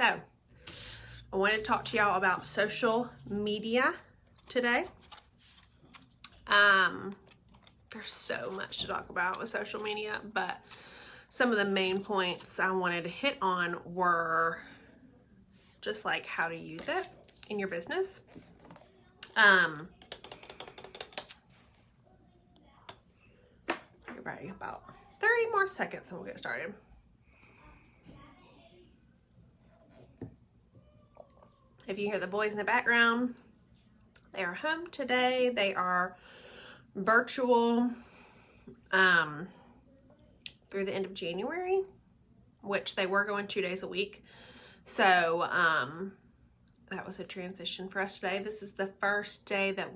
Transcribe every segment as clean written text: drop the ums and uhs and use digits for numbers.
So, I want to talk to y'all about social media today. There's so much to talk about with social media, but some of the main points I wanted to hit on were just like how to use it in your business. Everybody, about 30 more seconds and we'll get started. If you hear the boys in the background, they are home today. They are virtual through the end of January, which they were going 2 days a week. So that was a transition for us today. This is the first day that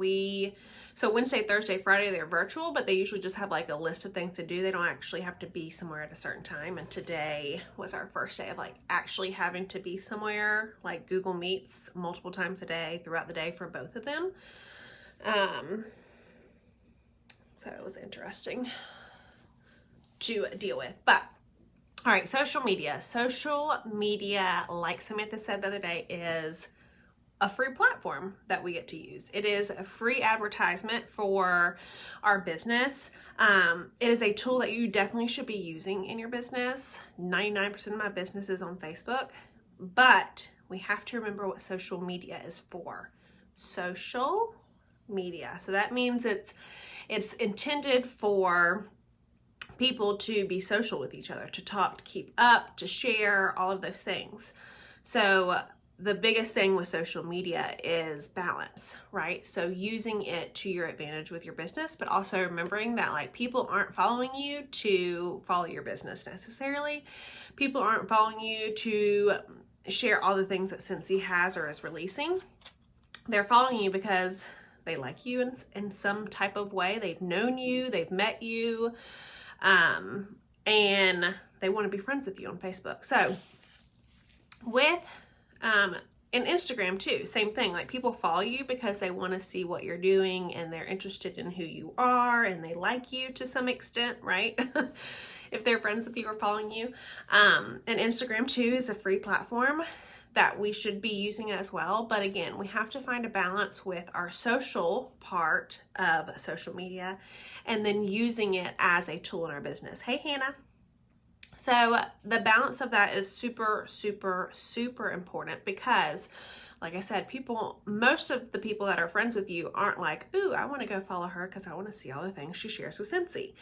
so Wednesday, Thursday, Friday, they're virtual, but they usually just have like a list of things to do. They don't actually have to be somewhere at a certain time. And today was our first day of like actually having to be somewhere, like Google Meets multiple times a day throughout the day for both of them. So it was interesting to deal with. But all right, social media. Social media, like Samantha said the other day, is a free platform that we get to use. It is a free advertisement for our business. It is a tool that you definitely should be using in your business. 99% of my business is on Facebook, but we have to remember what social media is for. Social media. So that means it's intended for people to be social with each other, to talk, to keep up, to share, all of those things. So the biggest thing with social media is balance, right? So using it to your advantage with your business, but also remembering that like people aren't following you to follow your business necessarily. People aren't following you to share all the things that Scentsy has or is releasing. They're following you because they like you in some type of way. They've known you, they've met you, and they want to be friends with you on Facebook. So with and Instagram too, same thing. Like people follow you because they want to see what you're doing and they're interested in who you are and they like you to some extent, right? If they're friends with you or following you. And Instagram too is a free platform that we should be using as well. But again, we have to find a balance with our social part of social media and then using it as a tool in our business. Hey, Hannah. So the balance of that is super, super, super important because, like I said, most of the people that are friends with you aren't like, ooh, I want to go follow her because I want to see all the things she shares with Scentsy.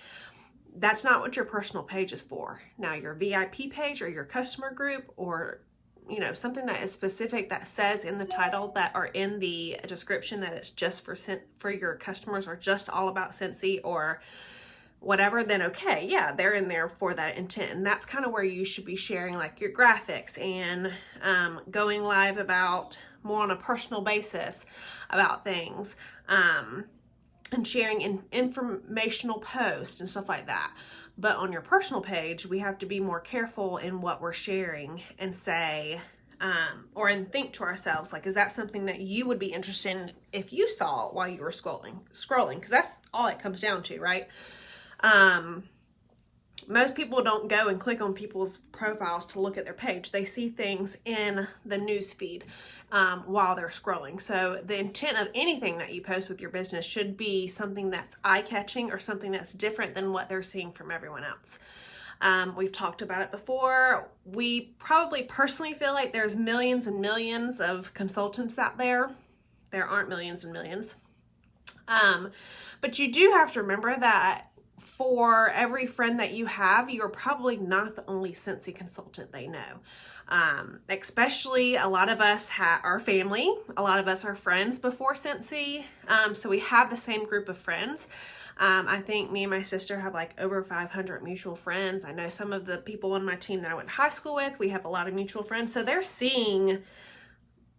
That's not what your personal page is for. Now, your VIP page or your customer group or something that is specific that says in the title that or in the description that it's just for your customers or just all about Scentsy or whatever, then okay, yeah, they're in there for that intent. And that's kind of where you should be sharing like your graphics and going live about more on a personal basis about things and sharing informational posts and stuff like that. But on your personal page, we have to be more careful in what we're sharing and say, and think to ourselves, like, is that something that you would be interested in if you saw while you were scrolling? Because that's all it comes down to, right? Most people don't go and click on people's profiles to look at their page. They see things in the news feed while they're scrolling. So the intent of anything that you post with your business should be something that's eye-catching or something that's different than what they're seeing from everyone else. We've talked about it before. We probably personally feel like there's millions and millions of consultants out there. There aren't millions and millions. But you do have to remember that for every friend that you have, you're probably not the only Scentsy consultant they know. Especially a lot of us are family. A lot of us are friends before Scentsy. So we have the same group of friends. I think me and my sister have like over 500 mutual friends. I know some of the people on my team that I went to high school with, we have a lot of mutual friends. So they're seeing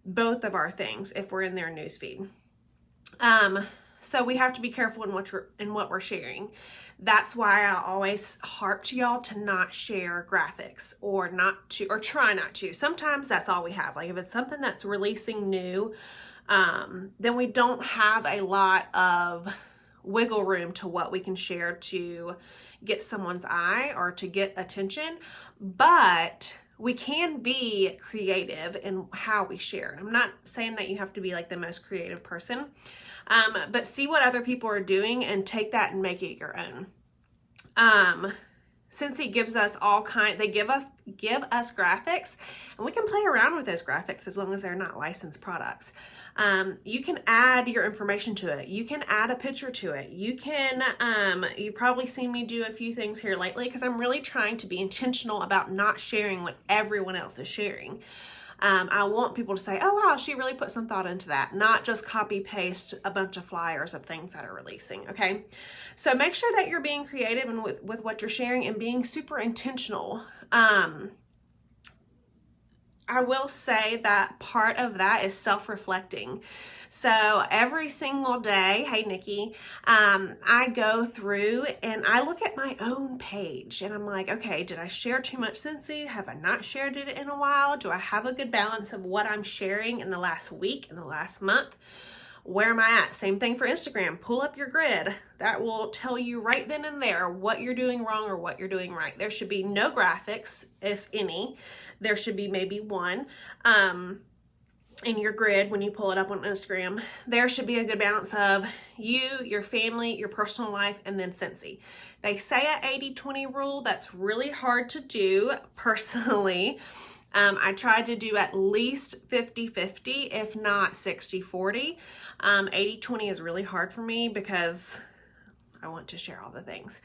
both of our things if we're in their newsfeed. So we have to be careful in what we're sharing. That's why I always harp to y'all to not share graphics or try not to. Sometimes that's all we have. Like if it's something that's releasing new, then we don't have a lot of wiggle room to what we can share to get someone's eye or to get attention. But we can be creative in how we share. I'm not saying that you have to be like the most creative person, but see what other people are doing and take that and make it your own. Scentsy gives us they give us graphics, and we can play around with those graphics as long as they're not licensed products. You can add your information to it. You can add a picture to it. You can, you've probably seen me do a few things here lately because I'm really trying to be intentional about not sharing what everyone else is sharing. I want people to say, oh wow, she really put some thought into that, not just copy paste a bunch of flyers of things that are releasing. Okay. So make sure that you're being creative and with what you're sharing and being super intentional. I will say that part of that is self-reflecting. So every single day, hey Nikki, I go through and I look at my own page and I'm like, okay, did I share too much Scentsy? Have I not shared it in a while? Do I have a good balance of what I'm sharing in the last week, in the last month? Where am I at? Same thing for Instagram. Pull up your grid. That will tell you right then and there what you're doing wrong or what you're doing right. There should be no graphics, if any. There should be maybe one. In your grid, when you pull it up on Instagram, there should be a good balance of you, your family, your personal life, and then Scentsy. They say a 80-20 rule. That's really hard to do personally. I tried to do at least 50-50, if not 60-40. 80-20 is really hard for me because I want to share all the things.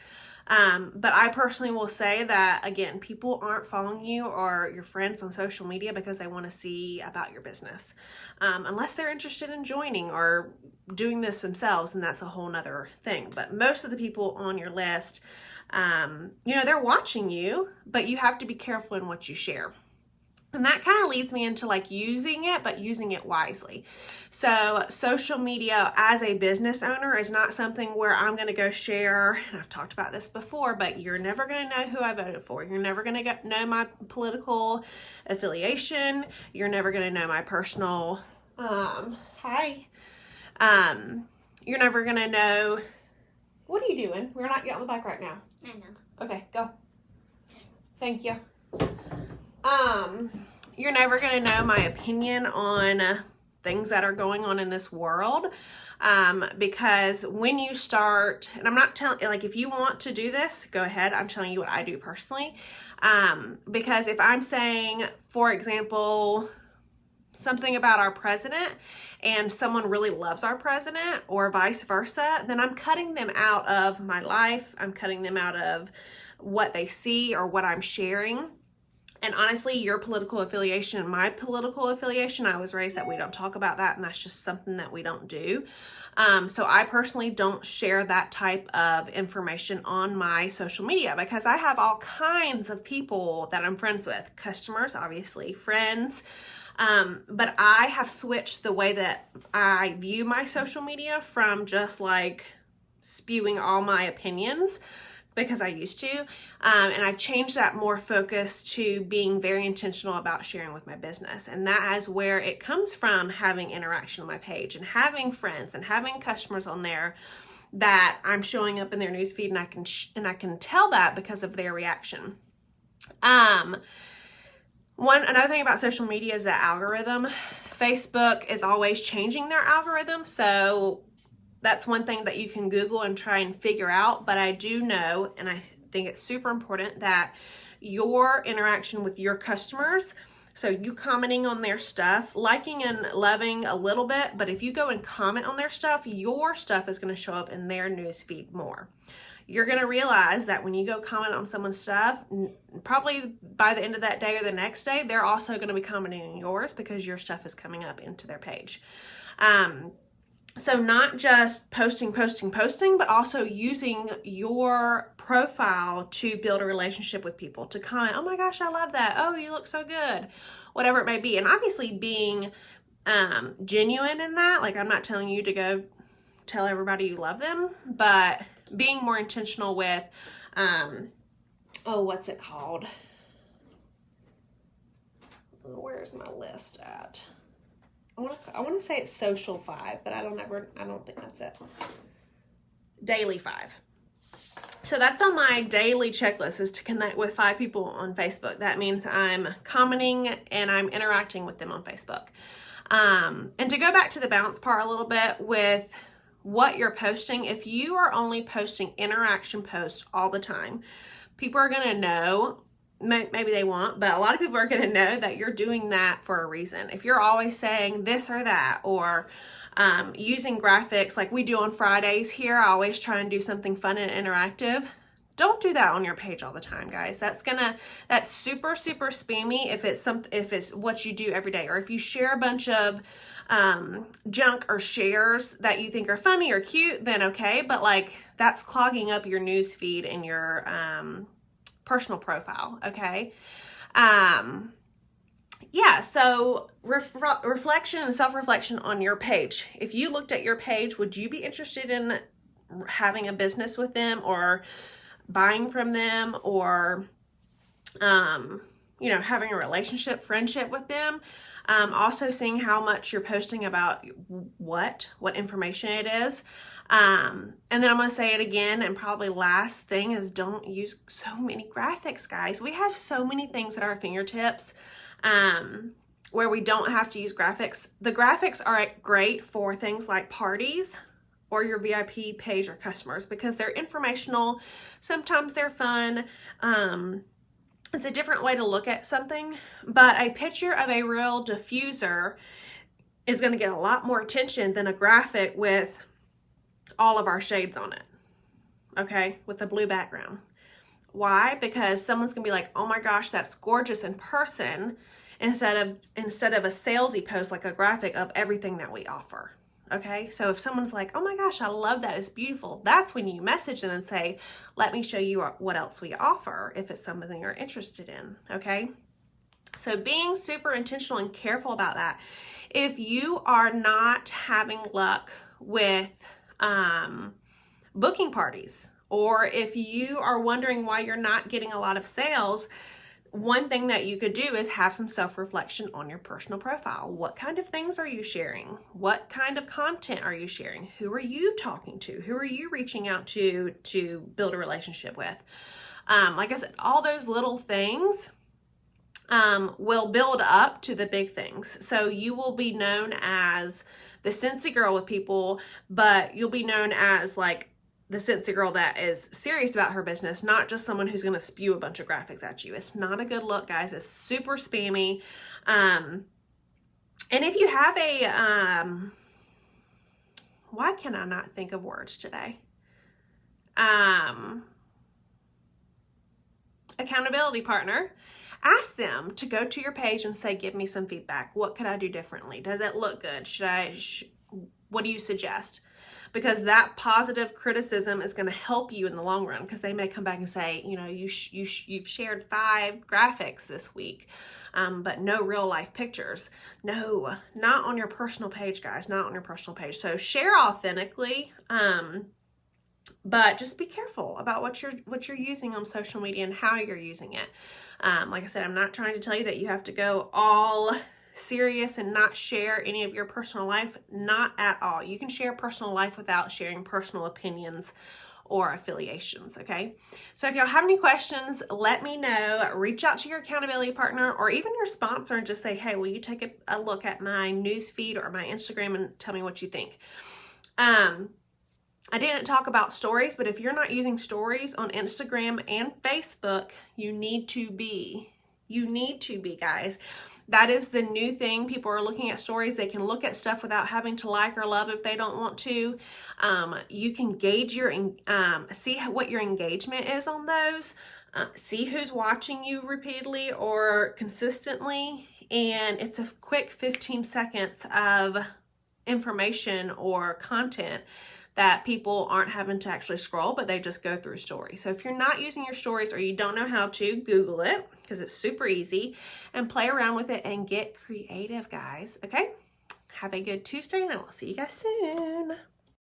But I personally will say that, again, people aren't following you or your friends on social media because they want to see about your business. Unless they're interested in joining or doing this themselves, and that's a whole nother thing. But most of the people on your list, they're watching you, but you have to be careful in what you share. And that kind of leads me into like using it, but using it wisely. So social media as a business owner is not something where I'm going to go share, and I've talked about this before, but you're never going to know who I voted for. You're never going to know my political affiliation. You're never going to know my personal, you're never going to know, what are you doing? We're not getting on the bike right now. I know. Okay, go. Thank you. You're never going to know my opinion on things that are going on in this world, because when you start, and I'm not telling, like, if you want to do this, go ahead. I'm telling you what I do personally, because if I'm saying, for example, something about our president and someone really loves our president or vice versa, then I'm cutting them out of my life. I'm cutting them out of what they see or what I'm sharing. And honestly, your political affiliation, my political affiliation, I was raised that we don't talk about that, and that's just something that we don't do. So I personally don't share that type of information on my social media because I have all kinds of people that I'm friends with. Customers, obviously, friends. But I have switched the way that I view my social media from just like spewing all my opinions, because I used to, and I've changed that more focus to being very intentional about sharing with my business. And that is where it comes from, having interaction on my page and having friends and having customers on there that I'm showing up in their newsfeed, and I can tell that because of their reaction. Another thing about social media is the algorithm. Facebook is always changing their algorithm, so that's one thing that you can Google and try and figure out. But I do know, and I think it's super important, that your interaction with your customers, so you commenting on their stuff, liking and loving a little bit, but if you go and comment on their stuff, your stuff is going to show up in their newsfeed more. You're going to realize that when you go comment on someone's stuff, probably by the end of that day or the next day, they're also going to be commenting on yours because your stuff is coming up into their page. So not just posting, but also using your profile to build a relationship with people, to comment, oh my gosh, I love that. Oh, you look so good. Whatever it may be. And obviously being genuine in that. Like, I'm not telling you to go tell everybody you love them, but being more intentional with, what's it called? Where's my list at? I want to say it's Social 5, but I don't think that's it. Daily 5. So that's on my daily checklist, is to connect with 5 people on Facebook. That means I'm commenting and I'm interacting with them on Facebook. And to go back to the balance part a little bit with what you're posting, if you are only posting interaction posts all the time, people are going to know, maybe they won't, but a lot of people are going to know that you're doing that for a reason. If you're always saying this or that, or using graphics like we do on Fridays here, I always try and do something fun and interactive. Don't do that on your page all the time, guys. That's super, super spammy if it's what you do every day. Or if you share a bunch of junk or shares that you think are funny or cute, then okay. But like, that's clogging up your news feed and your personal profile, okay? Yeah, so reflection and self-reflection on your page. If you looked at your page, would you be interested in having a business with them, or buying from them, or having a relationship, friendship with them? Also seeing how much you're posting about what information it is. And then I'm going to say it again, and probably last thing is, don't use so many graphics, guys. We have so many things at our fingertips where we don't have to use graphics. The graphics are great for things like parties or your VIP page or customers, because they're informational. Sometimes they're fun. It's a different way to look at something, but a picture of a real diffuser is going to get a lot more attention than a graphic with all of our shades on it, okay, with a blue background. Why? Because someone's going to be like, oh my gosh, that's gorgeous in person, instead of a salesy post like a graphic of everything that we offer. Okay, so if someone's like, oh my gosh, I love that, it's beautiful, that's when you message them and say, let me show you what else we offer, if it's something you're interested in. Okay, so being super intentional and careful about that. If you are not having luck with booking parties, or if you are wondering why you're not getting a lot of sales, one thing that you could do is have some self-reflection on your personal profile. What kind of things are you sharing? What kind of content are you sharing? Who are you talking to? Who are you reaching out to build a relationship with? Like I said, all those little things will build up to the big things. So you will be known as the Scentsy girl with people, but you'll be known as like the Scentsy girl that is serious about her business, not just someone who's going to spew a bunch of graphics at you. It's not a good look, guys. It's super spammy. And if you have a, why can I not think of words today? Accountability partner, ask them to go to your page and say, give me some feedback. What could I do differently? Does it look good? What do you suggest? Because that positive criticism is going to help you in the long run, because they may come back and say, you've shared 5 graphics this week, but no real life pictures. No, not on your personal page, guys, not on your personal page. So share authentically, but just be careful about what you're using on social media and how you're using it. Like I said, I'm not trying to tell you that you have to go all serious and not share any of your personal life. Not at all. You can share personal life without sharing personal opinions or affiliations, okay? So if y'all have any questions, let me know. Reach out to your accountability partner or even your sponsor and just say, hey, will you take a look at my news feed or my Instagram and tell me what you think? I didn't talk about stories, but if you're not using stories on Instagram and Facebook, you need to be. You need to be, guys. That is the new thing. People are looking at stories. They can look at stuff without having to like or love if they don't want to. You can gauge see what your engagement is on those. See who's watching you repeatedly or consistently. And it's a quick 15 seconds of information or content that people aren't having to actually scroll, but they just go through stories. So if you're not using your stories or you don't know how to, Google it, because it's super easy, and play around with it and get creative, guys. Okay? Have a good Tuesday, and I will see you guys soon.